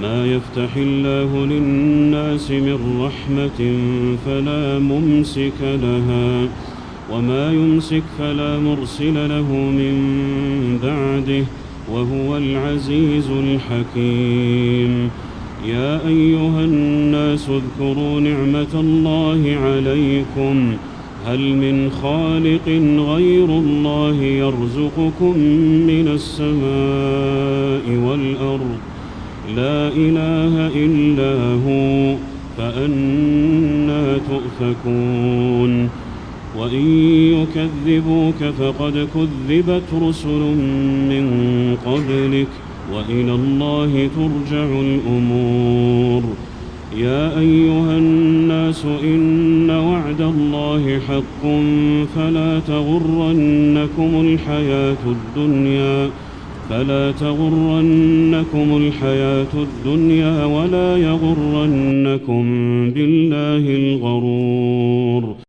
ما يفتح الله للناس من رحمة فلا ممسك لها وما يمسك فلا مرسل له من بعده وهو العزيز الحكيم. يا أيها الناس اذكروا نعمة الله عليكم هل من خالق غير الله يرزقكم من السماء والأرض لا إله إلا هو فأنى تؤفكون. وإن يكذبوك فقد كذبت رسل من قبلك وإلى الله ترجع الأمور. يا أيها الناس إن وعد الله حق فلا تغرنكم الحياة الدنيا ولا يغرنكم بالله الغرور.